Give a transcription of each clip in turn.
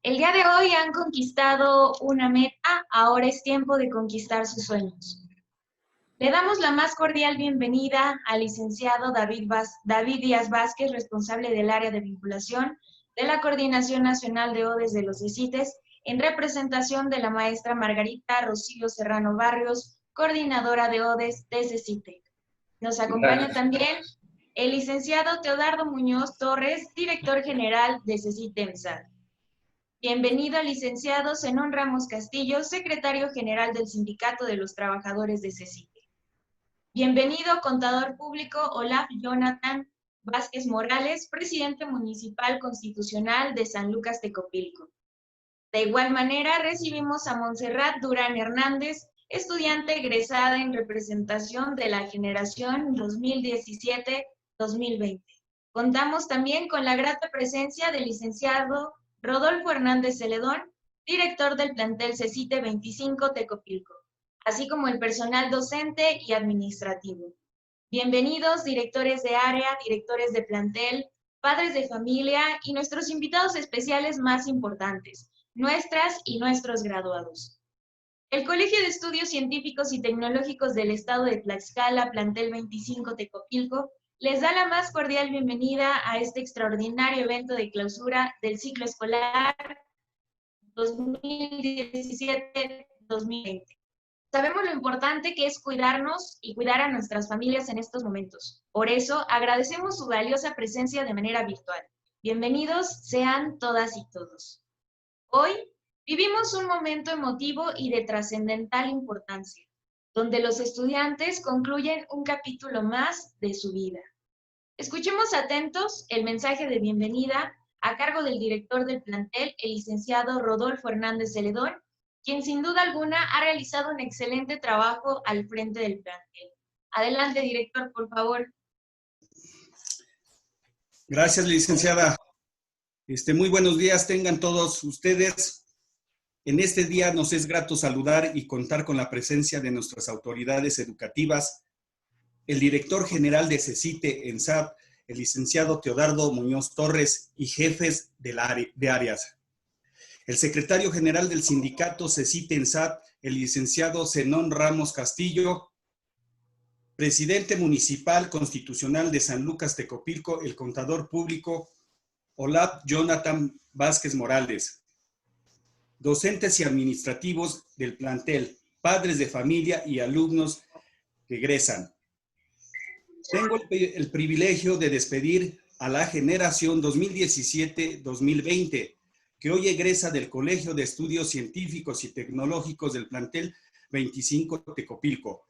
El día de hoy han conquistado una meta, ahora es tiempo de conquistar sus sueños. Le damos la más cordial bienvenida al licenciado David Díaz Vázquez, responsable del área de vinculación de la Coordinación Nacional de ODES de los CECITES, en representación de la maestra Margarita Rocío Serrano Barrios, coordinadora de ODES de CECITEC. Nos acompaña también el licenciado Teodardo Muñoz Torres, director general de CECITEMSAT. Bienvenido al licenciado Zenón Ramos Castillo, secretario general del Sindicato de los Trabajadores de CECITE. Bienvenido, contador público Olaf Jonathan Vázquez Morales, presidente municipal constitucional de San Lucas Tecopilco. De igual manera, recibimos a Montserrat Durán Hernández, estudiante egresada en representación de la generación 2017-2020. Contamos también con la grata presencia del licenciado Rodolfo Hernández Celedón, director del plantel CECITE 25 Tecopilco, así como el personal docente y administrativo. Bienvenidos, directores de área, directores de plantel, padres de familia y nuestros invitados especiales más importantes, nuestras y nuestros graduados. El Colegio de Estudios Científicos y Tecnológicos del Estado de Tlaxcala, plantel 25 Tecopilco, les da la más cordial bienvenida a este extraordinario evento de clausura del ciclo escolar 2017-2020. Sabemos lo importante que es cuidarnos y cuidar a nuestras familias en estos momentos. Por eso, agradecemos su valiosa presencia de manera virtual. Bienvenidos sean todas y todos. Hoy vivimos un momento emotivo y de trascendental importancia, donde los estudiantes concluyen un capítulo más de su vida. Escuchemos atentos el mensaje de bienvenida a cargo del director del plantel, el licenciado Rodolfo Hernández Celedón, quien sin duda alguna ha realizado un excelente trabajo al frente del plantel. Adelante, director, por favor. Gracias, licenciada. Muy buenos días tengan todos ustedes. En este día nos es grato saludar y contar con la presencia de nuestras autoridades educativas, el director general de CECITE-ENSAT, el licenciado Teodardo Muñoz Torres y jefes de áreas. El secretario general del sindicato CECITE-ENSAT, el licenciado Zenón Ramos Castillo, presidente municipal constitucional de San Lucas Tecopilco, el contador público Olaf Jonathan Vázquez Morales, docentes y administrativos del plantel, padres de familia y alumnos que egresan. Tengo el privilegio de despedir a la generación 2017-2020, que hoy egresa del Colegio de Estudios Científicos y Tecnológicos del plantel 25 Tecopilco.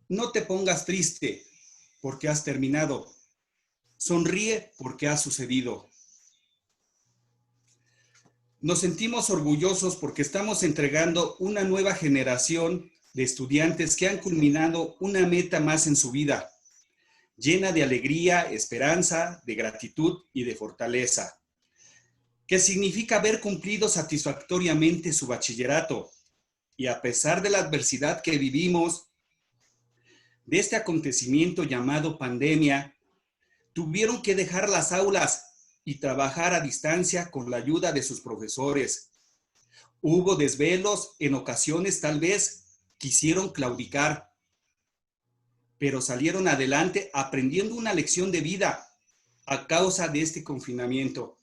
No te pongas triste porque has terminado. Sonríe porque ha sucedido. Nos sentimos orgullosos porque estamos entregando una nueva generación de estudiantes que han culminado una meta más en su vida, llena de alegría, esperanza, de gratitud y de fortaleza, que significa haber cumplido satisfactoriamente su bachillerato y a pesar de la adversidad que vivimos, de este acontecimiento llamado pandemia, tuvieron que dejar las aulas y trabajar a distancia con la ayuda de sus profesores. Hubo desvelos, en ocasiones tal vez quisieron claudicar, pero salieron adelante aprendiendo una lección de vida a causa de este confinamiento.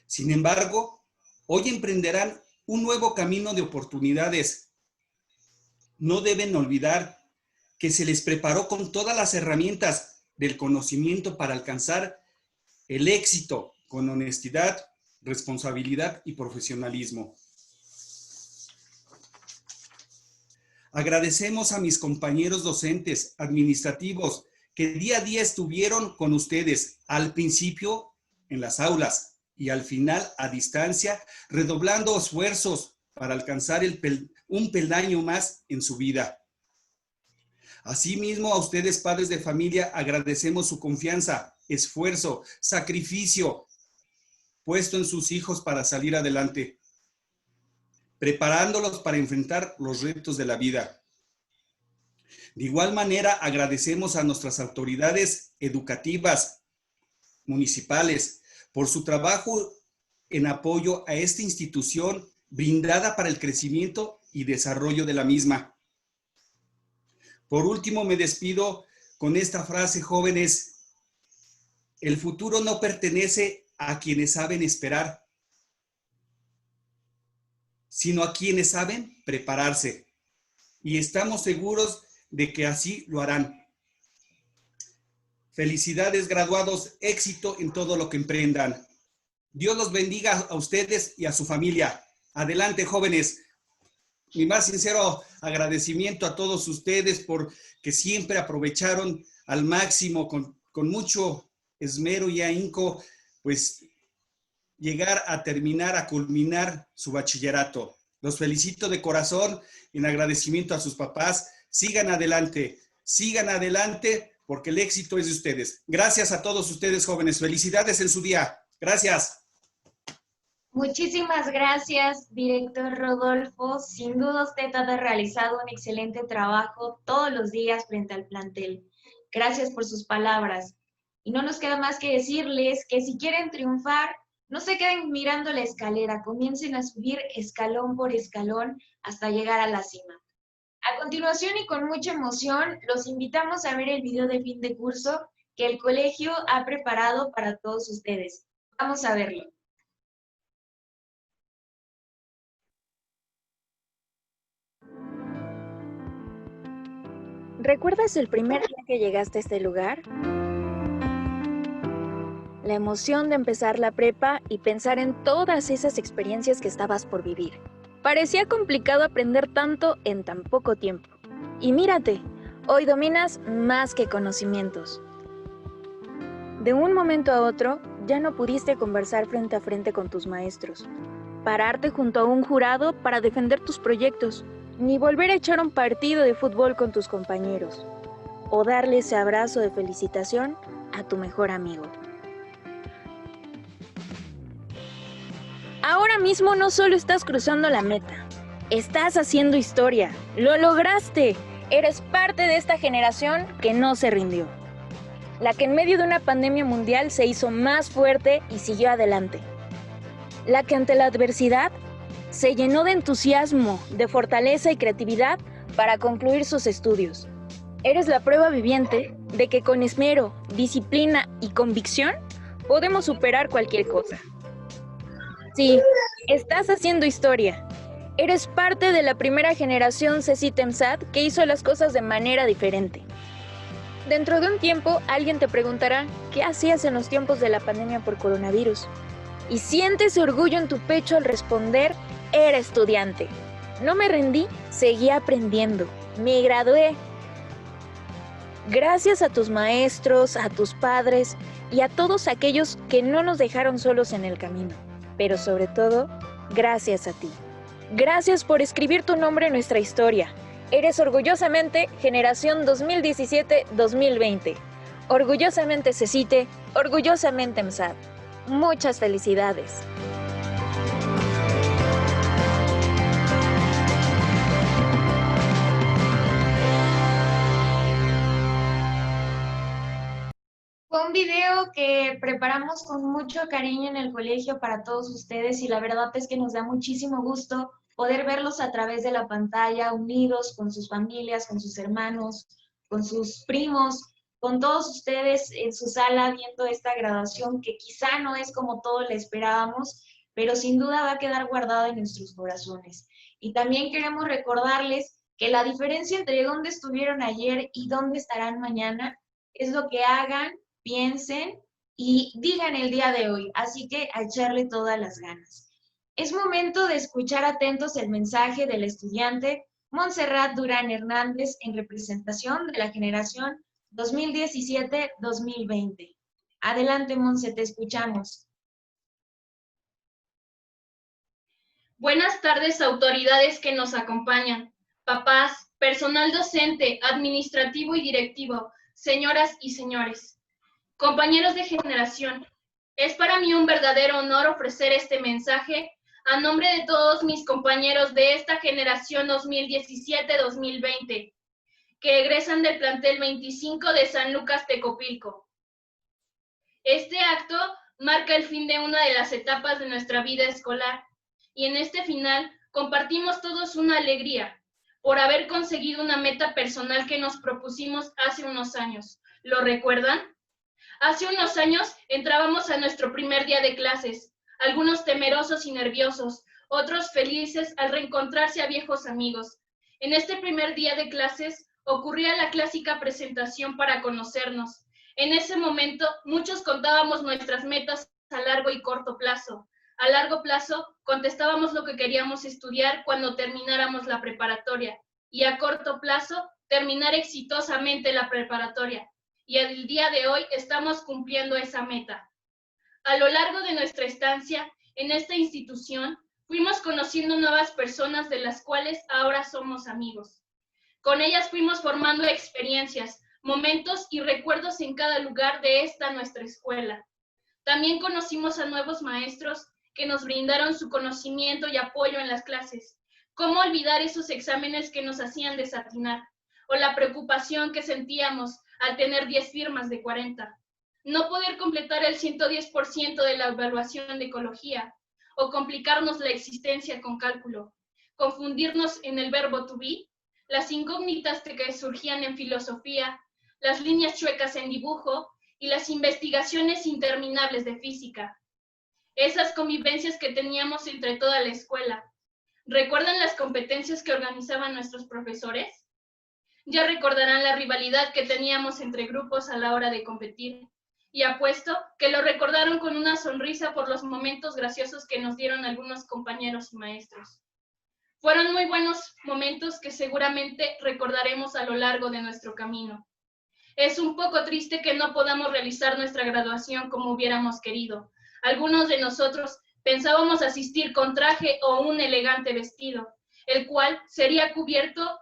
Sin embargo, hoy emprenderán un nuevo camino de oportunidades. No deben olvidar que se les preparó con todas las herramientas del conocimiento para alcanzar el éxito con honestidad, responsabilidad y profesionalismo. Agradecemos a mis compañeros docentes, administrativos, que día a día estuvieron con ustedes, al principio en las aulas y al final a distancia, redoblando esfuerzos para alcanzar un peldaño más en su vida. Asimismo, a ustedes, padres de familia, agradecemos su confianza, esfuerzo, sacrificio puesto en sus hijos para salir adelante, preparándolos para enfrentar los retos de la vida. De igual manera, agradecemos a nuestras autoridades educativas, municipales, por su trabajo en apoyo a esta institución brindada para el crecimiento y desarrollo de la misma. Por último, me despido con esta frase, jóvenes: el futuro no pertenece a quienes saben esperar, sino a quienes saben prepararse. Y estamos seguros de que así lo harán. Felicidades, graduados, éxito en todo lo que emprendan. Dios los bendiga a ustedes y a su familia. Adelante, jóvenes. Mi más sincero agradecimiento a todos ustedes por que siempre aprovecharon al máximo, con mucho esmero y ahínco, pues llegar a terminar, a culminar su bachillerato. Los felicito de corazón en agradecimiento a sus papás. Sigan adelante, porque el éxito es de ustedes. Gracias a todos ustedes, jóvenes. Felicidades en su día. Gracias. Muchísimas gracias, director Rodolfo. Sin duda usted ha realizado un excelente trabajo todos los días frente al plantel. Gracias por sus palabras. Y no nos queda más que decirles que si quieren triunfar, no se queden mirando la escalera, comiencen a subir escalón por escalón hasta llegar a la cima. A continuación y con mucha emoción, los invitamos a ver el video de fin de curso que el colegio ha preparado para todos ustedes. Vamos a verlo. ¿Recuerdas el primer día que llegaste a este lugar? La emoción de empezar la prepa y pensar en todas esas experiencias que estabas por vivir. Parecía complicado aprender tanto en tan poco tiempo. Y mírate, hoy dominas más que conocimientos. De un momento a otro, ya no pudiste conversar frente a frente con tus maestros, pararte junto a un jurado para defender tus proyectos, ni volver a echar un partido de fútbol con tus compañeros, o darle ese abrazo de felicitación a tu mejor amigo. Ahora mismo no solo estás cruzando la meta, estás haciendo historia. ¡Lo lograste! Eres parte de esta generación que no se rindió. La que en medio de una pandemia mundial se hizo más fuerte y siguió adelante. La que ante la adversidad se llenó de entusiasmo, de fortaleza y creatividad para concluir sus estudios. Eres la prueba viviente de que con esmero, disciplina y convicción podemos superar cualquier cosa. Sí, estás haciendo historia. Eres parte de la primera generación CECITEMSAT que hizo las cosas de manera diferente. Dentro de un tiempo, alguien te preguntará qué hacías en los tiempos de la pandemia por coronavirus. Y sientes orgullo en tu pecho al responder: era estudiante. No me rendí, seguí aprendiendo. Me gradué. Gracias a tus maestros, a tus padres y a todos aquellos que no nos dejaron solos en el camino. Pero sobre todo, gracias a ti. Gracias por escribir tu nombre en nuestra historia. Eres orgullosamente Generación 2017-2020. Orgullosamente CECITE, orgullosamente MSAT. Muchas felicidades. Fue un video que preparamos con mucho cariño en el colegio para todos ustedes y la verdad es que nos da muchísimo gusto poder verlos a través de la pantalla, unidos con sus familias, con sus hermanos, con sus primos, con todos ustedes en su sala viendo esta graduación que quizá no es como todos la esperábamos, pero sin duda va a quedar guardada en nuestros corazones. Y también queremos recordarles que la diferencia entre dónde estuvieron ayer y dónde estarán mañana es lo que hagan, piensen y digan el día de hoy, así que a echarle todas las ganas. Es momento de escuchar atentos el mensaje del estudiante Montserrat Durán Hernández en representación de la generación 2017-2020. Adelante, Monse, te escuchamos. Buenas tardes, autoridades que nos acompañan, papás, personal docente, administrativo y directivo, señoras y señores. Compañeros de generación, es para mí un verdadero honor ofrecer este mensaje a nombre de todos mis compañeros de esta generación 2017-2020, que egresan del plantel 25 de San Lucas Tecopilco. Este acto marca el fin de una de las etapas de nuestra vida escolar, y en este final compartimos todos una alegría por haber conseguido una meta personal que nos propusimos hace unos años. ¿Lo recuerdan? Hace unos años entrábamos a nuestro primer día de clases, algunos temerosos y nerviosos, otros felices al reencontrarse a viejos amigos. En este primer día de clases ocurría la clásica presentación para conocernos. En ese momento, muchos contábamos nuestras metas a largo y corto plazo. A largo plazo, contestábamos lo que queríamos estudiar cuando termináramos la preparatoria, y a corto plazo, terminar exitosamente la preparatoria. Y el día de hoy estamos cumpliendo esa meta. A lo largo de nuestra estancia en esta institución, fuimos conociendo nuevas personas de las cuales ahora somos amigos. Con ellas fuimos formando experiencias, momentos y recuerdos en cada lugar de esta nuestra escuela. También conocimos a nuevos maestros que nos brindaron su conocimiento y apoyo en las clases. ¿Cómo olvidar esos exámenes que nos hacían desatinar? O la preocupación que sentíamos al tener 10 firmas de 40. No poder completar el 110% de la evaluación de ecología, o complicarnos la existencia con cálculo, confundirnos en el verbo to be, las incógnitas que surgían en filosofía, las líneas chuecas en dibujo y las investigaciones interminables de física. Esas convivencias que teníamos entre toda la escuela. ¿Recuerdan las competencias que organizaban nuestros profesores? Ya recordarán la rivalidad que teníamos entre grupos a la hora de competir. Y apuesto que lo recordaron con una sonrisa por los momentos graciosos que nos dieron algunos compañeros y maestros. Fueron muy buenos momentos que seguramente recordaremos a lo largo de nuestro camino. Es un poco triste que no podamos realizar nuestra graduación como hubiéramos querido. Algunos de nosotros pensábamos asistir con traje o un elegante vestido, el cual sería cubierto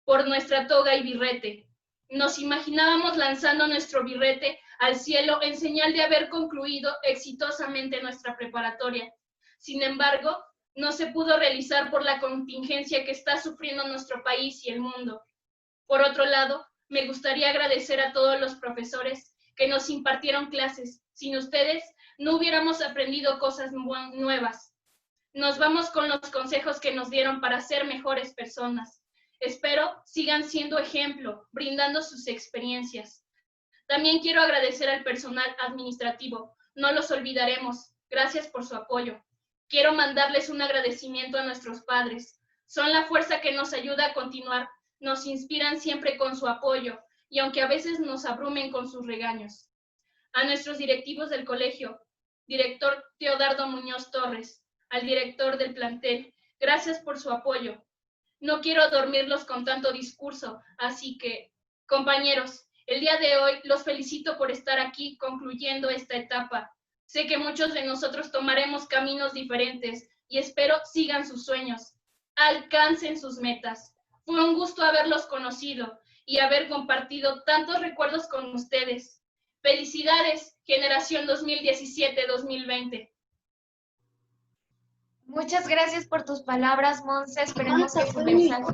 por nuestra toga y birrete. Nos imaginábamos lanzando nuestro birrete al cielo en señal de haber concluido exitosamente nuestra preparatoria. Sin embargo, no se pudo realizar por la contingencia que está sufriendo nuestro país y el mundo. Por otro lado, me gustaría agradecer a todos los profesores que nos impartieron clases. Sin ustedes, no hubiéramos aprendido cosas nuevas. Nos vamos con los consejos que nos dieron para ser mejores personas. Espero sigan siendo ejemplo, brindando sus experiencias. También quiero agradecer al personal administrativo. No los olvidaremos. Gracias por su apoyo. Quiero mandarles un agradecimiento a nuestros padres. Son la fuerza que nos ayuda a continuar. Nos inspiran siempre con su apoyo, y aunque a veces nos abrumen con sus regaños. A nuestros directivos del colegio, director Teodardo Muñoz Torres, al director del plantel, gracias por su apoyo. No quiero dormirlos con tanto discurso, así que, compañeros, el día de hoy los felicito por estar aquí concluyendo esta etapa. Sé que muchos de nosotros tomaremos caminos diferentes y espero sigan sus sueños, alcancen sus metas. Fue un gusto haberlos conocido y haber compartido tantos recuerdos con ustedes. Felicidades, generación 2017-2020. Muchas gracias por tus palabras, Monse. Esperemos que tu mensaje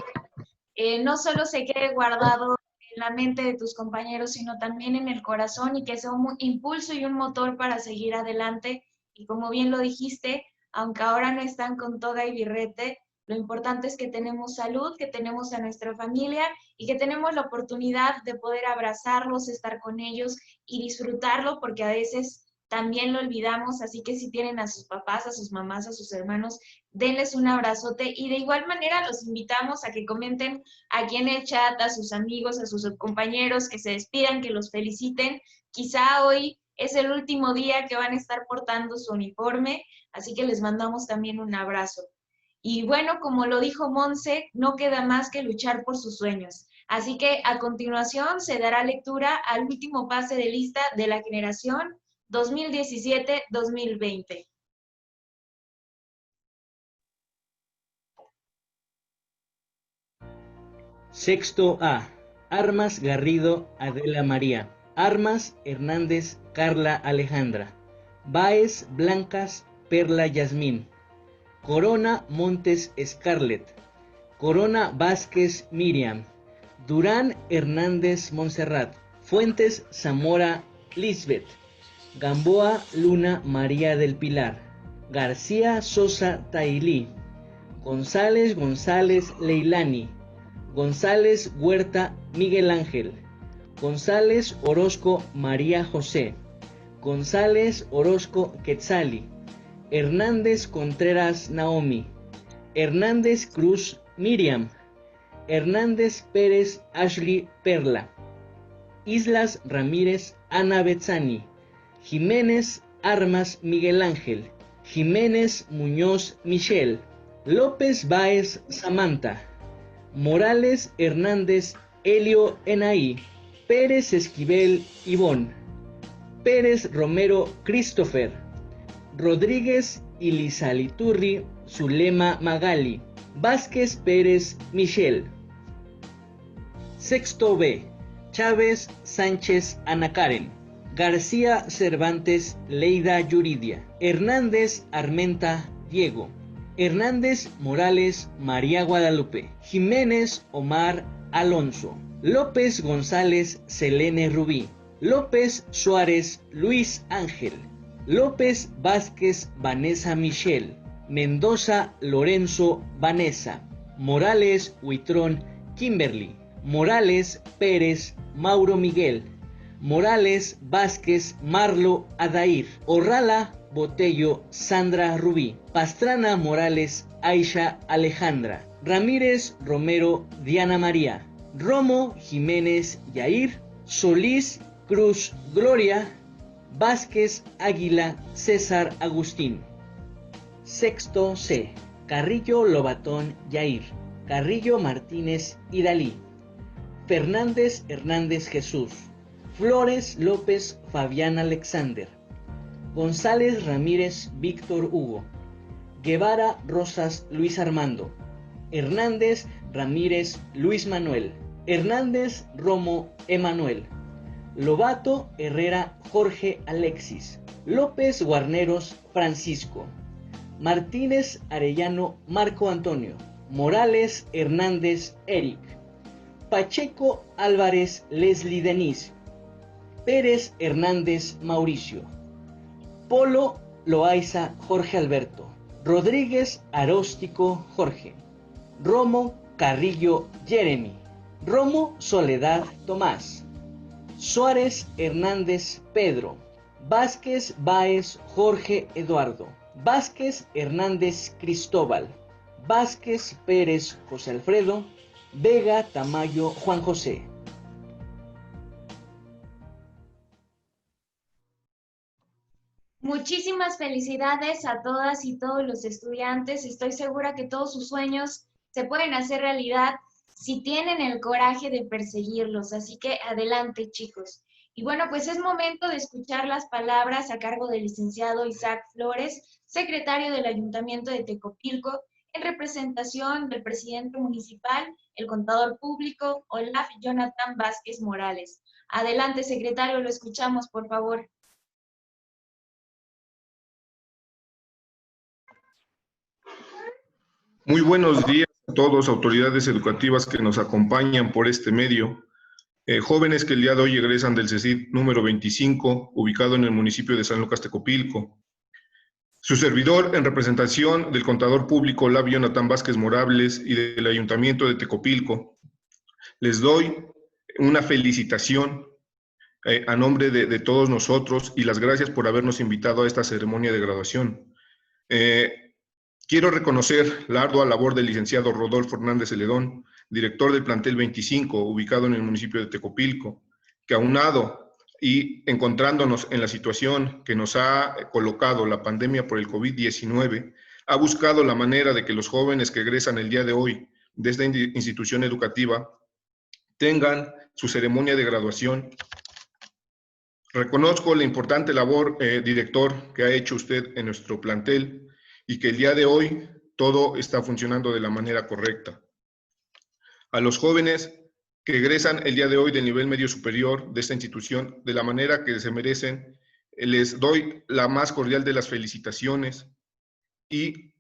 no solo se quede guardado en la mente de tus compañeros, sino también en el corazón, y que sea un impulso y un motor para seguir adelante. Y como bien lo dijiste, aunque ahora no están con toga y birrete, lo importante es que tenemos salud, que tenemos a nuestra familia y que tenemos la oportunidad de poder abrazarlos, estar con ellos y disfrutarlo, porque a veces también lo olvidamos. Así que si tienen a sus papás, a sus mamás, a sus hermanos, denles un abrazote, y de igual manera los invitamos a que comenten aquí en el chat a sus amigos, a sus compañeros, que se despidan, que los feliciten. Quizá hoy es el último día que van a estar portando su uniforme, así que les mandamos también un abrazo. Y bueno, como lo dijo Monse, no queda más que luchar por sus sueños. Así que a continuación se dará lectura al último pase de lista de la generación 2017-2020. Sexto A. Armas Garrido Adela María. Armas Hernández Carla Alejandra. Báez Blancas Perla Yasmín. Corona Montes Scarlett. Corona Vázquez Miriam. Durán Hernández Montserrat. Fuentes Zamora Lisbeth. Gamboa Luna María del Pilar, García Sosa Tailí, González González Leilani, González Huerta Miguel Ángel, González Orozco María José, González Orozco Quetzali, Hernández Contreras Naomi, Hernández Cruz Miriam, Hernández Pérez Ashley Perla, Islas Ramírez Ana Betzani, Jiménez Armas Miguel Ángel, Jiménez Muñoz Michelle, López Báez Samantha, Morales Hernández Helio Enaí, Pérez Esquivel Ivón, Pérez Romero Christopher, Rodríguez Ilizaliturri Zulema Magali, Vázquez Pérez Michelle. Sexto B, Chávez Sánchez Ana Karen, García Cervantes Leida Yuridia, Hernández Armenta Diego, Hernández Morales María Guadalupe, Jiménez Omar Alonso, López González Selene Rubí, López Suárez Luis Ángel, López Vázquez Vanessa Michelle, Mendoza Lorenzo Vanessa, Morales Huitrón Kimberly, Morales Pérez Mauro Miguel, Morales Vázquez Marlo Adair, Orrala Botello Sandra Rubí, Pastrana Morales Aisha Alejandra, Ramírez Romero Diana María, Romo Jiménez Yair, Solís Cruz Gloria, Vázquez Águila César Agustín. Sexto C, Carrillo Lobatón Yair, Carrillo Martínez Idalí, Fernández Hernández Jesús, Flores López Fabián Alexander, González Ramírez Víctor Hugo, Guevara Rosas Luis Armando, Hernández Ramírez Luis Manuel, Hernández Romo Emanuel, Lobato Herrera Jorge Alexis, López Guarneros Francisco, Martínez Arellano Marco Antonio, Morales Hernández Eric, Pacheco Álvarez Leslie Denise, Pérez Hernández Mauricio, Polo Loaiza Jorge Alberto, Rodríguez Aróstico Jorge, Romo Carrillo Jeremy, Romo Soledad Tomás, Suárez Hernández Pedro, Vázquez Báez Jorge Eduardo, Vázquez Hernández Cristóbal, Vázquez Pérez José Alfredo, Vega Tamayo Juan José. Muchísimas felicidades a todas y todos los estudiantes. Estoy segura que todos sus sueños se pueden hacer realidad si tienen el coraje de perseguirlos. Así que adelante, chicos. Y bueno, pues es momento de escuchar las palabras a cargo del licenciado Isaac Flores, secretario del Ayuntamiento de Tecopilco, en representación del presidente municipal, el contador público, Olaf Jonathan Vázquez Morales. Adelante, secretario, lo escuchamos, por favor. Muy buenos días a todos, autoridades educativas que nos acompañan por este medio, jóvenes que el día de hoy egresan del CECIT número 25, ubicado en el municipio de San Lucas Tecopilco. Su servidor, en representación del contador público Olaf Jonathan Vázquez Morales y del Ayuntamiento de Tecopilco, les doy una felicitación a nombre de todos nosotros y las gracias por habernos invitado a esta ceremonia de graduación. Quiero reconocer la ardua labor del licenciado Rodolfo Hernández Celedón, director del plantel 25, ubicado en el municipio de Tecopilco, que aunado y encontrándonos en la situación que nos ha colocado la pandemia por el COVID-19, ha buscado la manera de que los jóvenes que egresan el día de hoy de esta institución educativa tengan su ceremonia de graduación. Reconozco la importante labor, director, que ha hecho usted en nuestro plantel, y que el día de hoy todo está funcionando de la manera correcta. A los jóvenes que egresan el día de hoy del nivel medio superior de esta institución de la manera que se merecen, les doy la más cordial de las felicitaciones y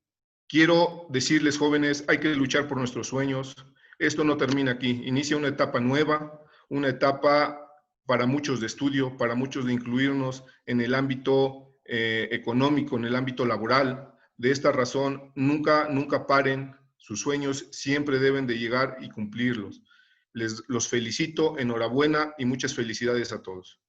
quiero decirles, jóvenes, hay que luchar por nuestros sueños. Esto no termina aquí, inicia una etapa nueva, una etapa para muchos de estudio, para muchos de incluirnos en el ámbito económico, en el ámbito laboral. De esta razón, nunca paren, sus sueños siempre deben de llegar y cumplirlos. Los felicito, enhorabuena y muchas felicidades a todos.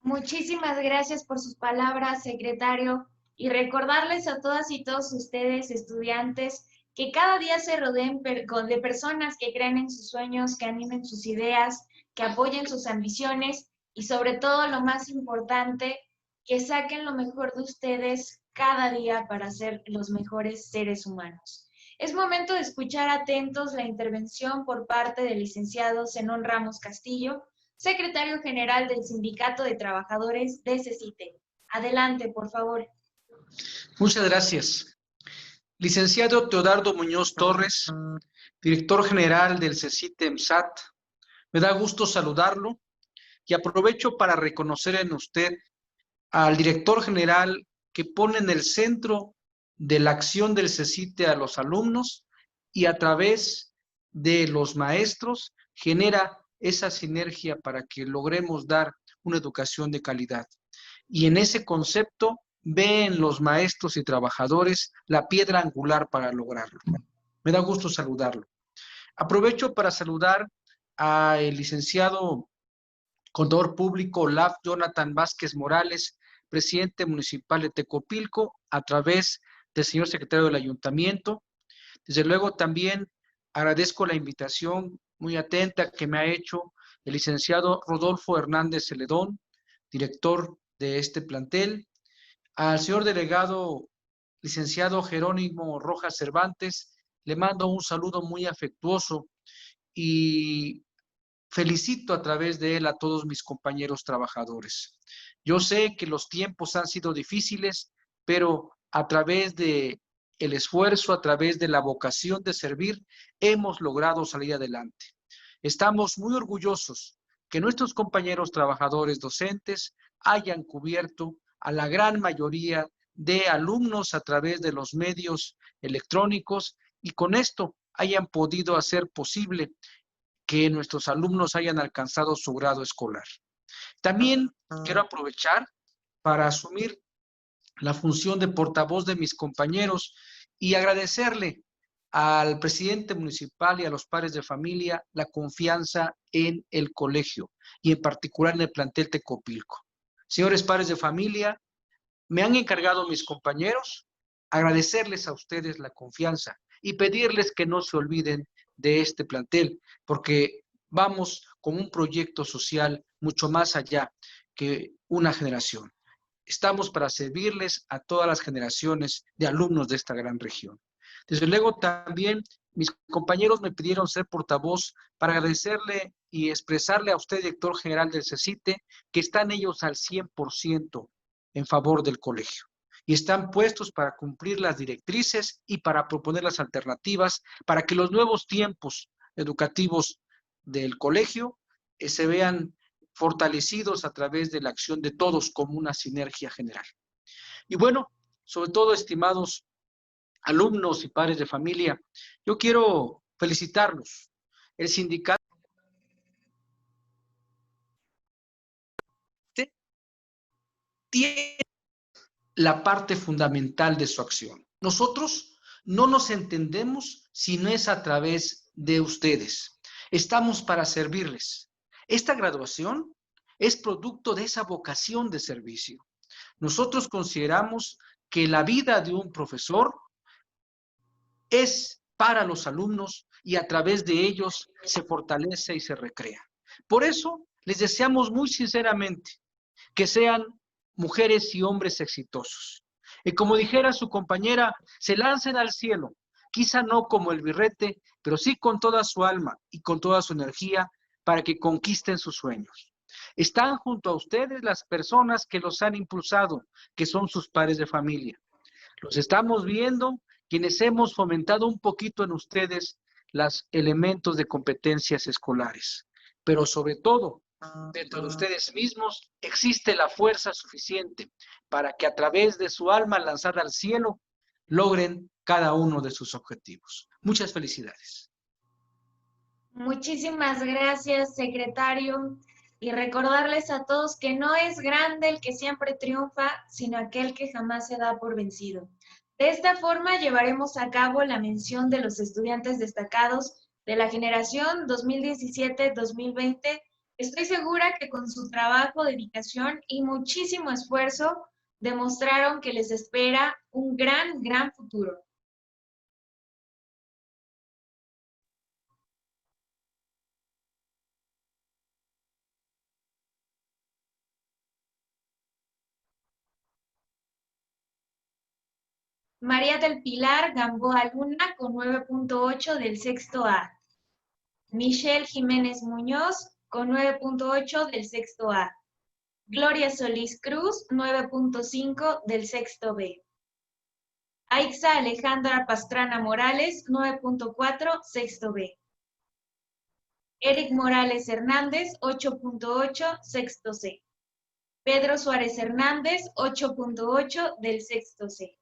Muchísimas gracias por sus palabras, secretario, y recordarles a todas y todos ustedes, estudiantes, que cada día se rodeen de personas que creen en sus sueños, que animen sus ideas, que apoyen sus ambiciones y sobre todo lo más importante, que saquen lo mejor de ustedes cada día para ser los mejores seres humanos. Es momento de escuchar atentos la intervención por parte del licenciado Zenón Ramos Castillo, secretario general del Sindicato de Trabajadores de CECITE. Adelante, por favor. Muchas gracias. Licenciado Teodardo Muñoz Torres, director general del CECITE-MSAT, me da gusto saludarlo y aprovecho para reconocer en usted al director general que pone en el centro de la acción del CECITE a los alumnos y a través de los maestros genera esa sinergia para que logremos dar una educación de calidad. Y en ese concepto ve en los maestros y trabajadores la piedra angular para lograrlo. Me da gusto saludarlo. Aprovecho para saludar al licenciado contador público Olaf Jonathan Vázquez Morales, presidente municipal de Tecopilco, a través del señor secretario del ayuntamiento. Desde luego también agradezco la invitación muy atenta que me ha hecho el licenciado Rodolfo Hernández Celedón, director de este plantel, al señor delegado licenciado Jerónimo Rojas Cervantes, le mando un saludo muy afectuoso y felicito a través de él a todos mis compañeros trabajadores. Yo sé que los tiempos han sido difíciles, pero a través de el esfuerzo, a través de la vocación de servir, hemos logrado salir adelante. Estamos muy orgullosos que nuestros compañeros trabajadores docentes hayan cubierto a la gran mayoría de alumnos a través de los medios electrónicos y con esto hayan podido hacer posible que nuestros alumnos hayan alcanzado su grado escolar. También quiero aprovechar para asumir la función de portavoz de mis compañeros y agradecerle al presidente municipal y a los padres de familia la confianza en el colegio y en particular en el plantel Tecopilco. Señores padres de familia, me han encargado mis compañeros agradecerles a ustedes la confianza y pedirles que no se olviden de este plantel, porque vamos con un proyecto social mucho más allá que una generación. Estamos para servirles a todas las generaciones de alumnos de esta gran región. Desde luego también mis compañeros me pidieron ser portavoz para agradecerle y expresarle a usted, director general del CECITE, que están ellos al 100% en favor del colegio y están puestos para cumplir las directrices y para proponer las alternativas para que los nuevos tiempos educativos del colegio se vean fortalecidos a través de la acción de todos como una sinergia general. Y bueno, sobre todo, estimados alumnos y padres de familia, yo quiero felicitarlos. El sindicato tiene la parte fundamental de su acción. Nosotros no nos entendemos si no es a través de ustedes. Estamos para servirles. Esta graduación es producto de esa vocación de servicio. Nosotros consideramos que la vida de un profesor es para los alumnos y a través de ellos se fortalece y se recrea. Por eso les deseamos muy sinceramente que sean mujeres y hombres exitosos. Y como dijera su compañera, se lancen al cielo, quizá no como el birrete, pero sí con toda su alma y con toda su energía para que conquisten sus sueños. Están junto a ustedes las personas que los han impulsado, que son sus padres de familia. Los estamos viendo quienes hemos fomentado un poquito en ustedes los elementos de competencias escolares. Pero sobre todo, dentro de ustedes mismos existe la fuerza suficiente para que a través de su alma lanzada al cielo logren cada uno de sus objetivos. Muchas felicidades. Muchísimas gracias, secretario. Y recordarles a todos que no es grande el que siempre triunfa, sino aquel que jamás se da por vencido. De esta forma llevaremos a cabo la mención de los estudiantes destacados de la generación 2017-2020. Estoy segura que con su trabajo, dedicación y muchísimo esfuerzo demostraron que les espera un gran futuro. María del Pilar Gamboa Luna con 9.8 del sexto A. Michelle Jiménez Muñoz con 9.8 del sexto A. Gloria Solís Cruz, 9.5 del sexto B. Aixa Alejandra Pastrana Morales, 9.4, sexto B. Eric Morales Hernández, 8.8, sexto C. Pedro Suárez Hernández, 8.8 del sexto C.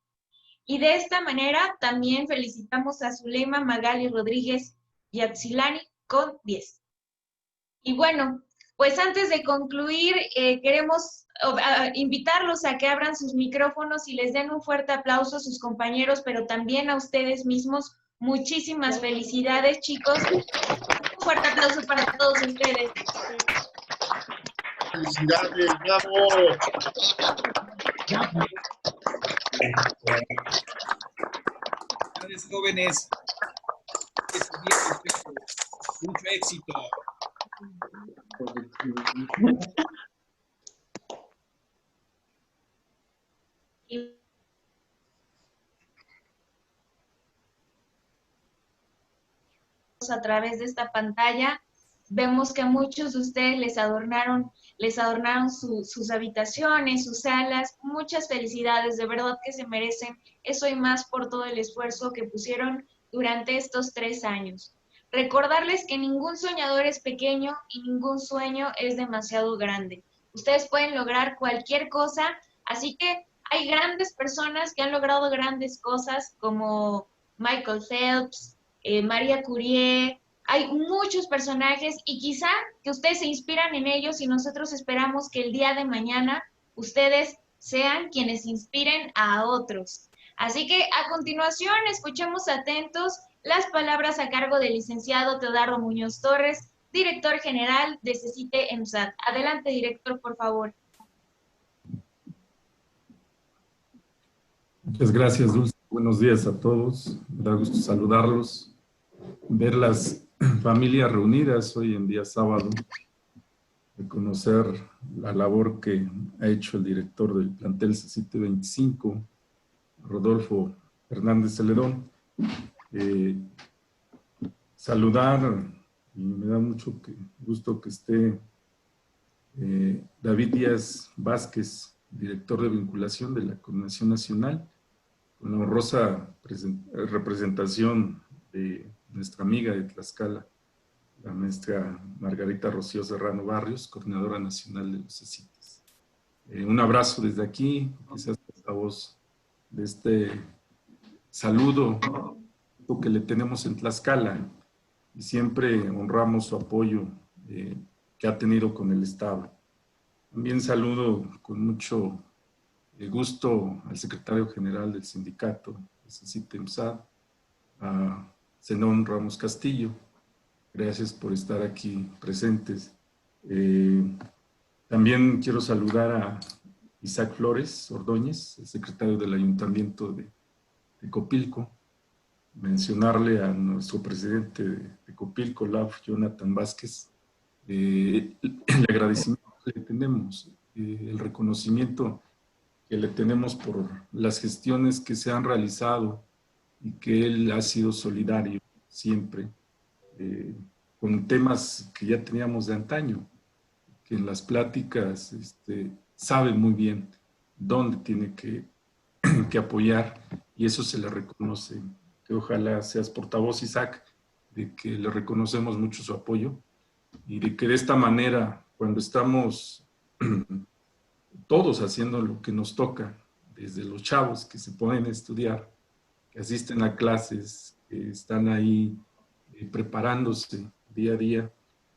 Y de esta manera también felicitamos a Zulema Magali Rodríguez Yapsilani con 10. Y bueno, pues antes de concluir, queremos invitarlos a que abran sus micrófonos y les den un fuerte aplauso a sus compañeros, pero también a ustedes mismos. Muchísimas felicidades, chicos. Un fuerte aplauso para todos ustedes. ¡Felicidades, bravo! Felicidades, jóvenes. Mucho éxito. A través de esta pantalla vemos que muchos de ustedes les adornaron sus habitaciones, sus salas. Muchas felicidades, de verdad que se merecen eso y más por todo el esfuerzo que pusieron durante estos 3 años. Recordarles que ningún soñador es pequeño y ningún sueño es demasiado grande. Ustedes pueden lograr cualquier cosa, así que hay grandes personas que han logrado grandes cosas como Michael Phelps, María Curie. Hay muchos personajes y quizá que ustedes se inspiran en ellos y nosotros esperamos que el día de mañana ustedes sean quienes inspiren a otros. Así que a continuación escuchemos atentos las palabras a cargo del licenciado Teodardo Muñoz Torres, director general de CECITE EMSAT. Adelante, director, por favor. Muchas gracias, Dulce. Buenos días a todos. Me da gusto saludarlos, ver las familias reunidas hoy en día sábado, reconocer la labor que ha hecho el director del plantel CECITE 25, Rodolfo Hernández Celedón. Saludar, y me da mucho gusto que esté David Díaz Vázquez, director de vinculación de la Coordinación Nacional, con la honrosa representación de nuestra amiga de Tlaxcala, la maestra Margarita Rocío Serrano Barrios, coordinadora nacional de los CECITES. Un abrazo desde aquí, quizás la voz de este saludo que le tenemos en Tlaxcala, y siempre honramos su apoyo que ha tenido con el Estado. También saludo con mucho gusto al secretario general del sindicato de CECITE EMSAT, a Zenón Ramos Castillo. Gracias por estar aquí presentes. También quiero saludar a Isaac Flores Ordóñez, el secretario del Ayuntamiento de Copilco. Mencionarle a nuestro presidente de Copilco, Lauf, Jonathan Vázquez, el agradecimiento que le tenemos, el reconocimiento que le tenemos por las gestiones que se han realizado y que él ha sido solidario siempre con temas que ya teníamos de antaño, que en las pláticas sabe muy bien dónde tiene que apoyar, y eso se le reconoce. Que ojalá seas portavoz, Isaac, de que le reconocemos mucho su apoyo y de que de esta manera, cuando estamos todos haciendo lo que nos toca, desde los chavos que se ponen a estudiar, que asisten a clases, que están ahí preparándose día a día,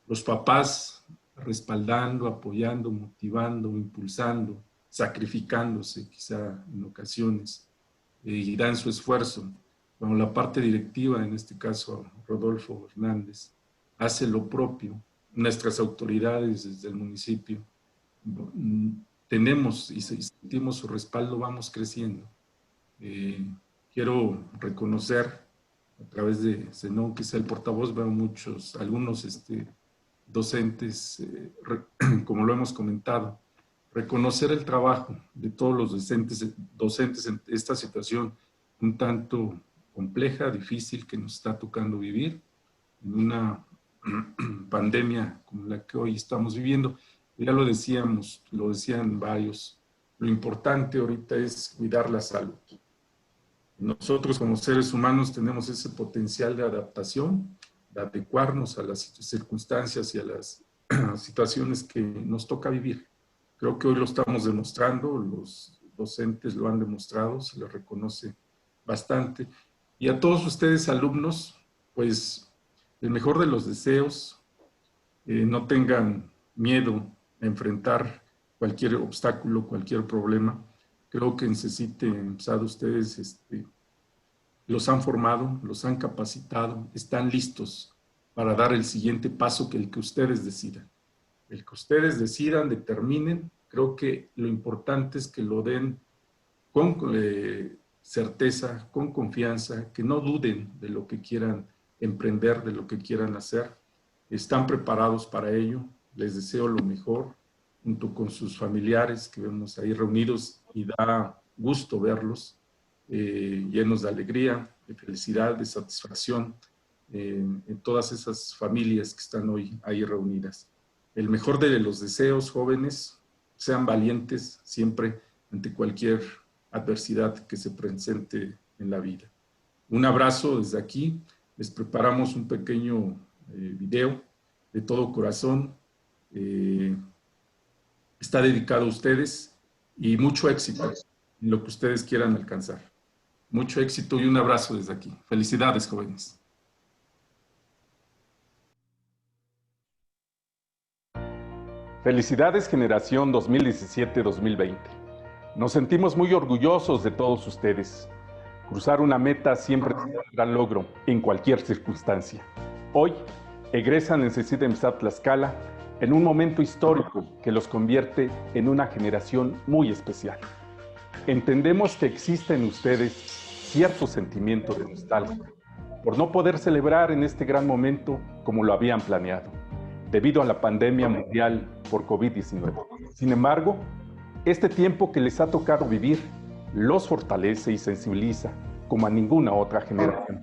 los papás respaldando, apoyando, motivando, impulsando, sacrificándose quizá en ocasiones, y dan su esfuerzo. Cuando la parte directiva, en este caso Rodolfo Hernández, hace lo propio, nuestras autoridades desde el municipio tenemos y sentimos su respaldo, vamos creciendo. Quiero reconocer a través de Zenón, que es el portavoz, veo algunos docentes, como lo hemos comentado, reconocer el trabajo de todos los docentes en esta situación un tanto compleja, difícil, que nos está tocando vivir, en una pandemia como la que hoy estamos viviendo. Ya lo decíamos, lo decían varios, lo importante ahorita es cuidar la salud. Nosotros como seres humanos tenemos ese potencial de adaptación, de adecuarnos a las circunstancias y a las situaciones que nos toca vivir. Creo que hoy lo estamos demostrando, los docentes lo han demostrado, se les reconoce bastante. Y a todos ustedes, alumnos, pues el mejor de los deseos, no tengan miedo a enfrentar cualquier obstáculo, cualquier problema. Creo que necesiten, ustedes los han formado, los han capacitado, están listos para dar el siguiente paso que el que ustedes decidan. El que ustedes decidan, determinen. Creo que lo importante es que lo den con certeza, con confianza, que no duden de lo que quieran emprender, de lo que quieran hacer. Están preparados para ello. Les deseo lo mejor, junto con sus familiares que vemos ahí reunidos, y da gusto verlos llenos de alegría, de felicidad, de satisfacción en todas esas familias que están hoy ahí reunidas. El mejor de los deseos, jóvenes, sean valientes siempre ante cualquier adversidad que se presente en la vida. Un abrazo desde aquí. Les preparamos un pequeño video de todo corazón. Está dedicado a ustedes y mucho éxito en lo que ustedes quieran alcanzar. Mucho éxito y un abrazo desde aquí. Felicidades, jóvenes. Felicidades generación 2017-2020. Nos sentimos muy orgullosos de todos ustedes. Cruzar una meta siempre es un gran logro en cualquier circunstancia. Hoy egresan en CECIT EMSAT Tlaxcala en un momento histórico que los convierte en una generación muy especial. Entendemos que existe en ustedes cierto sentimiento de nostalgia por no poder celebrar en este gran momento como lo habían planeado, debido a la pandemia mundial por COVID-19. Sin embargo, este tiempo que les ha tocado vivir los fortalece y sensibiliza como a ninguna otra generación.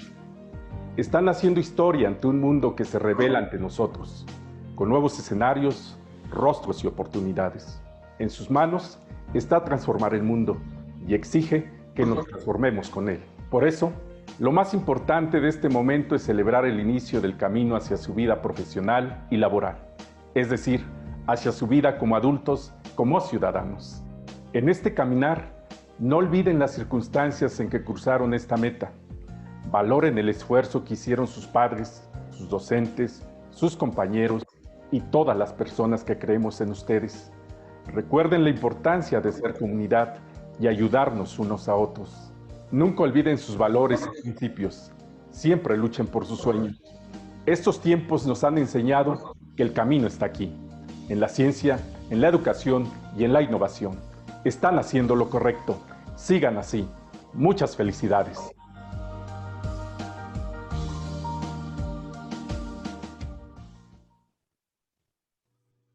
Están haciendo historia ante un mundo que se revela ante nosotros, con nuevos escenarios, rostros y oportunidades. En sus manos está transformar el mundo y exige que nos transformemos con él. Por eso, lo más importante de este momento es celebrar el inicio del camino hacia su vida profesional y laboral, es decir, hacia su vida como adultos, como ciudadanos. En este caminar, no olviden las circunstancias en que cruzaron esta meta. Valoren el esfuerzo que hicieron sus padres, sus docentes, sus compañeros y todas las personas que creemos en ustedes. Recuerden la importancia de ser comunidad y ayudarnos unos a otros. Nunca olviden sus valores y principios. Siempre luchen por sus sueños. Estos tiempos nos han enseñado que el camino está aquí, en la ciencia, en la educación y en la innovación. Están haciendo lo correcto. Sigan así. Muchas felicidades.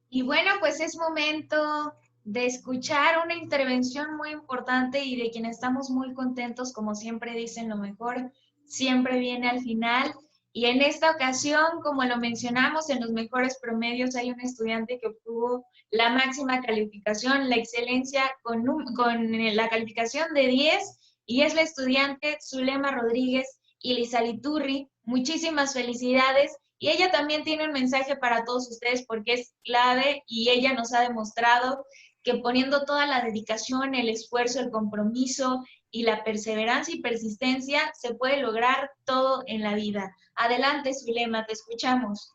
Y bueno, pues es momento de escuchar una intervención muy importante y de quien estamos muy contentos, como siempre dicen, lo mejor siempre viene al final. Y en esta ocasión, como lo mencionamos, en los mejores promedios hay un estudiante que obtuvo la máxima calificación, la excelencia con la calificación de 10, y es la estudiante Zulema Rodríguez Ilizaliturri. Muchísimas felicidades. Y ella también tiene un mensaje para todos ustedes porque es clave y ella nos ha demostrado que poniendo toda la dedicación, el esfuerzo, el compromiso y la perseverancia y persistencia se puede lograr todo en la vida. Adelante, Zulema, te escuchamos.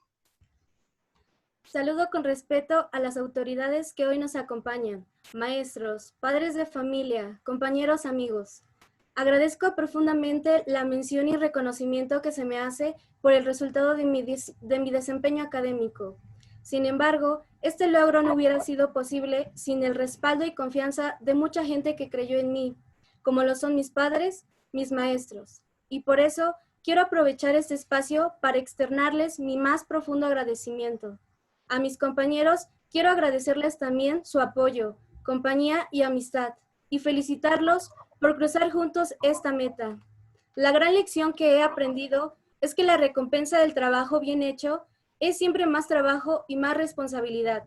Saludo con respeto a las autoridades que hoy nos acompañan, maestros, padres de familia, compañeros, amigos. Agradezco profundamente la mención y reconocimiento que se me hace por el resultado de mi desempeño académico. Sin embargo, este logro no hubiera sido posible sin el respaldo y confianza de mucha gente que creyó en mí, como lo son mis padres, mis maestros. Y por eso quiero aprovechar este espacio para externarles mi más profundo agradecimiento. A mis compañeros quiero agradecerles también su apoyo, compañía y amistad, y felicitarlos por cruzar juntos esta meta. La gran lección que he aprendido es que la recompensa del trabajo bien hecho es siempre más trabajo y más responsabilidad.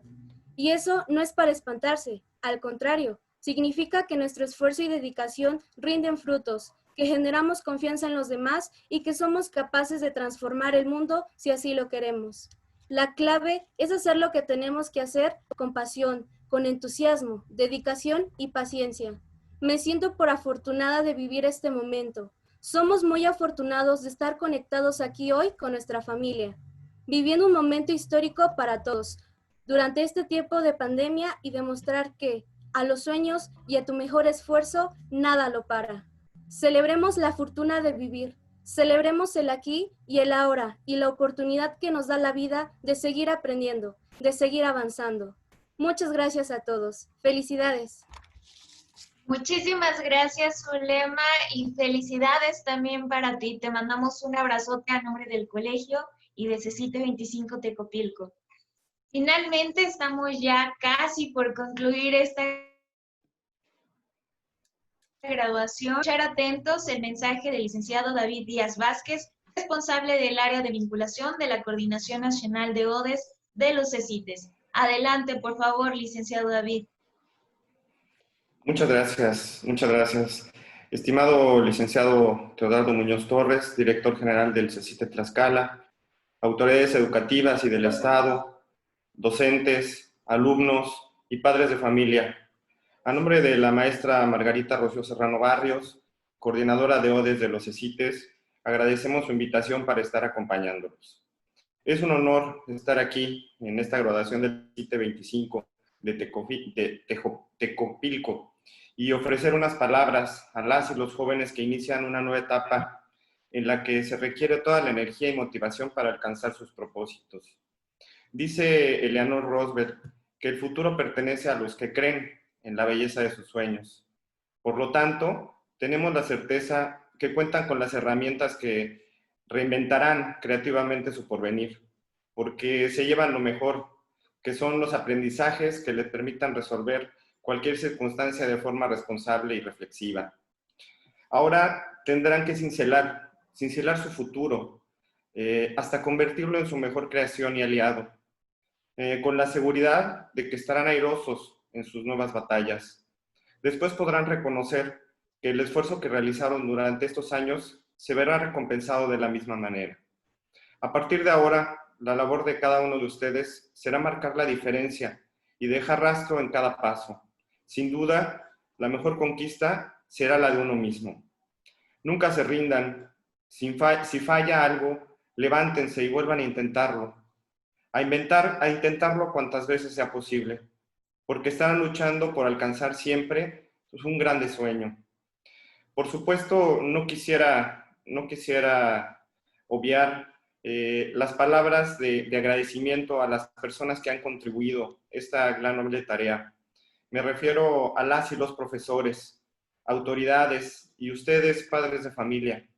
Y eso no es para espantarse, al contrario, significa que nuestro esfuerzo y dedicación rinden frutos, que generamos confianza en los demás y que somos capaces de transformar el mundo si así lo queremos. La clave es hacer lo que tenemos que hacer con pasión, con entusiasmo, dedicación y paciencia. Me siento por afortunada de vivir este momento. Somos muy afortunados de estar conectados aquí hoy con nuestra familia, viviendo un momento histórico para todos durante este tiempo de pandemia y demostrar que a los sueños y a tu mejor esfuerzo nada lo para. Celebremos la fortuna de vivir. Celebremos el aquí y el ahora y la oportunidad que nos da la vida de seguir aprendiendo, de seguir avanzando. Muchas gracias a todos. Felicidades. Muchísimas gracias, Zulema, y felicidades también para ti. Te mandamos un abrazote a nombre del colegio y de CECITE 25 Tecopilco. Finalmente estamos ya casi por concluir esta graduación. Escuchar atentos el mensaje del licenciado David Díaz Vázquez, responsable del área de vinculación de la Coordinación Nacional de ODES de los CECITES. Adelante, por favor, licenciado David. Muchas gracias, muchas gracias. Estimado licenciado Teodardo Muñoz Torres, director general del CECITE Tlaxcala, autoridades educativas y del Estado, docentes, alumnos y padres de familia. A nombre de la maestra Margarita Rocío Serrano Barrios, coordinadora de ODES de los CECITES, agradecemos su invitación para estar acompañándolos. Es un honor estar aquí en esta graduación del CECITE 25 de Tecopilco y ofrecer unas palabras a las y los jóvenes que inician una nueva etapa en la que se requiere toda la energía y motivación para alcanzar sus propósitos. Dice Eleanor Roosevelt que el futuro pertenece a los que creen en la belleza de sus sueños. Por lo tanto, tenemos la certeza que cuentan con las herramientas que reinventarán creativamente su porvenir, porque se llevan lo mejor, que son los aprendizajes que les permitan resolver cualquier circunstancia de forma responsable y reflexiva. Ahora tendrán que cincelar su futuro, hasta convertirlo en su mejor creación y aliado, con la seguridad de que estarán airosos en sus nuevas batallas. Después podrán reconocer que el esfuerzo que realizaron durante estos años se verá recompensado de la misma manera. A partir de ahora, la labor de cada uno de ustedes será marcar la diferencia y dejar rastro en cada paso. Sin duda, la mejor conquista será la de uno mismo. Nunca se rindan. Si falla algo, levántense y vuelvan a intentarlo. A intentarlo cuantas veces sea posible, porque estarán luchando por alcanzar siempre un grande sueño. Por supuesto, no quisiera obviar las palabras de agradecimiento a las personas que han contribuido a esta gran noble tarea. Me refiero a las y los profesores, autoridades y ustedes, padres de familia,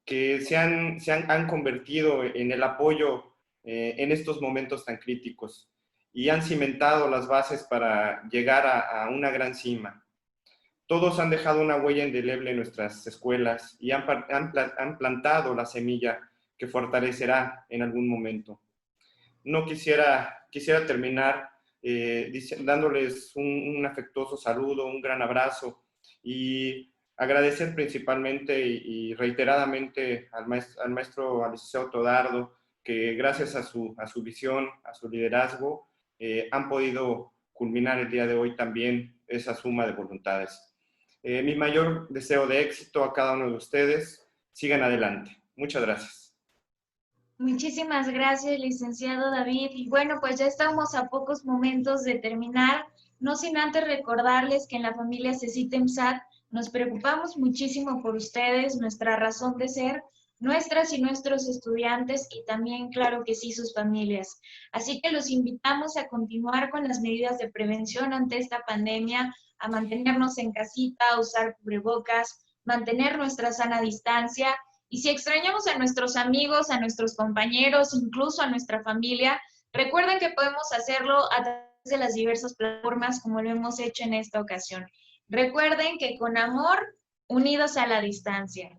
que han convertido en el apoyo en estos momentos tan críticos y han cimentado las bases para llegar a una gran cima. Todos han dejado una huella indeleble en nuestras escuelas y han plantado la semilla que fortalecerá en algún momento. No quisiera terminar dándoles un afectuoso saludo, un gran abrazo y agradecer principalmente y reiteradamente al licenciado Teodardo, que gracias a su visión, a su liderazgo, han podido culminar el día de hoy también esa suma de voluntades. Mi mayor deseo de éxito a cada uno de ustedes. Sigan adelante. Muchas gracias. Muchísimas gracias, licenciado David. Y bueno, pues ya estamos a pocos momentos de terminar, no sin antes recordarles que en la familia CECITE-MSAT nos preocupamos muchísimo por ustedes, nuestra razón de ser, nuestras y nuestros estudiantes y también, claro que sí, sus familias. Así que los invitamos a continuar con las medidas de prevención ante esta pandemia, a mantenernos en casita, a usar cubrebocas, mantener nuestra sana distancia. Y si extrañamos a nuestros amigos, a nuestros compañeros, incluso a nuestra familia, recuerden que podemos hacerlo a través de las diversas plataformas como lo hemos hecho en esta ocasión. Recuerden que con amor, unidos a la distancia.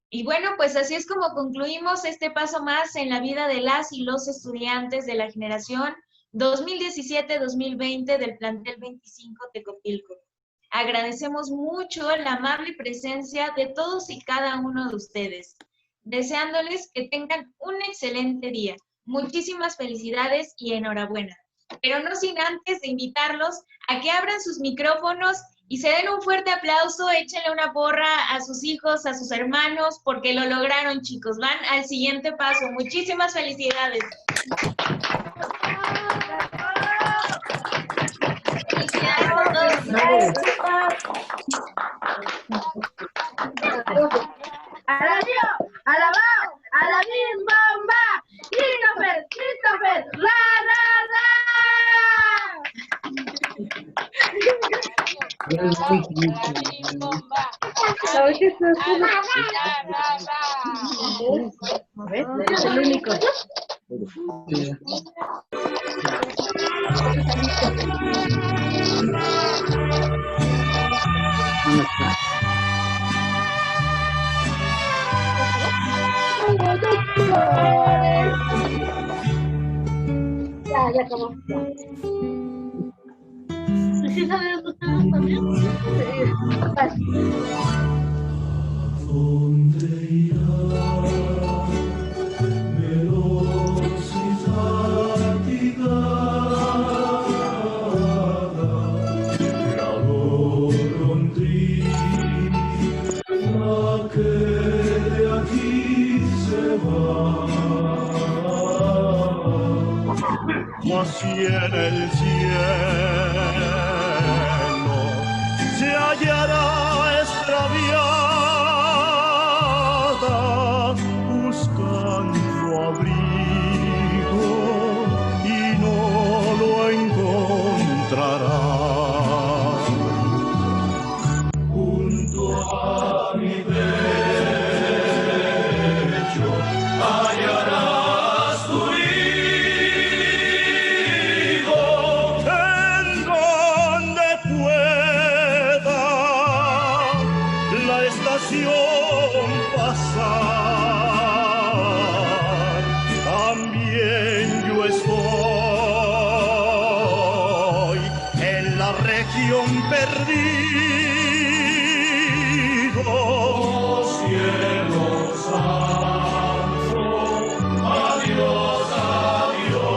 Y bueno, pues así es como concluimos este paso más en la vida de las y los estudiantes de la generación 2017-2020 del plantel 25 Tecopilco. Agradecemos mucho la amable presencia de todos y cada uno de ustedes, deseándoles que tengan un excelente día. Muchísimas felicidades y enhorabuena. Pero no sin antes de invitarlos a que abran sus micrófonos y se den un fuerte aplauso, échenle una porra a sus hijos, a sus hermanos, porque lo lograron, chicos. Van al siguiente paso. Muchísimas felicidades. Felicidades a todos. ¡Alabao! ¡Alabim, bomba! ¡Christopher! ¡Christopher! ¡Ra, ra, ra! Es el único. Ya acabó. ¿Sí saben ustedes también? ¿Dónde irá veloz y fatigada la golondrina que de aquí se va? Mas si en el cielo se hallará extraviada buscando abrigo y no lo encontrará. Junto a mi pecho hallarás tu hijo en donde pueda la estación pasar. También yo estoy en la región perdido. Oh, cielo santo, adiós, adiós.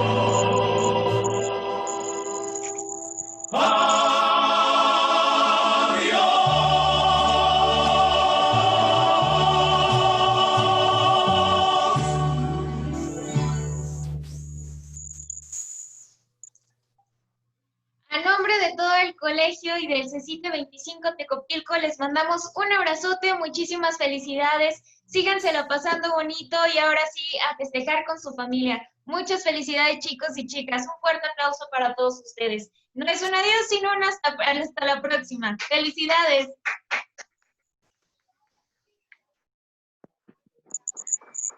A nombre de todo el colegio y del CECITE 25 Tecopilco les mandamos un abrazote, muchísimas felicidades, síganselo pasando bonito y ahora sí a festejar con su familia. Muchas felicidades, chicos y chicas, un fuerte aplauso para todos ustedes. No es un adiós, sino un hasta la próxima. ¡Felicidades!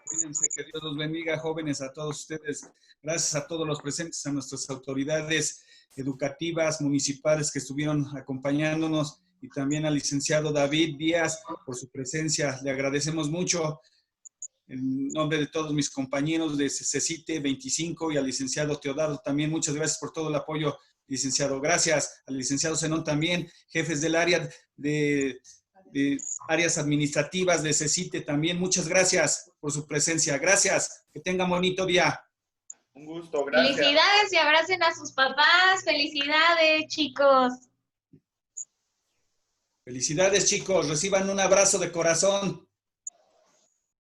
Cuídense, que Dios los bendiga, jóvenes, a todos ustedes. Gracias a todos los presentes, a nuestras autoridades educativas, municipales que estuvieron acompañándonos y también al licenciado David Díaz por su presencia. Le agradecemos mucho en nombre de todos mis compañeros de CECITE 25 y al licenciado Teodardo también. Muchas gracias por todo el apoyo, licenciado. Gracias al licenciado Zenón también, jefes del área de áreas administrativas de CECITE también. Muchas gracias por su presencia. Gracias. Que tengan bonito día. Un gusto, gracias. Felicidades y abracen a sus papás. Felicidades, chicos. Felicidades, chicos. Reciban un abrazo de corazón.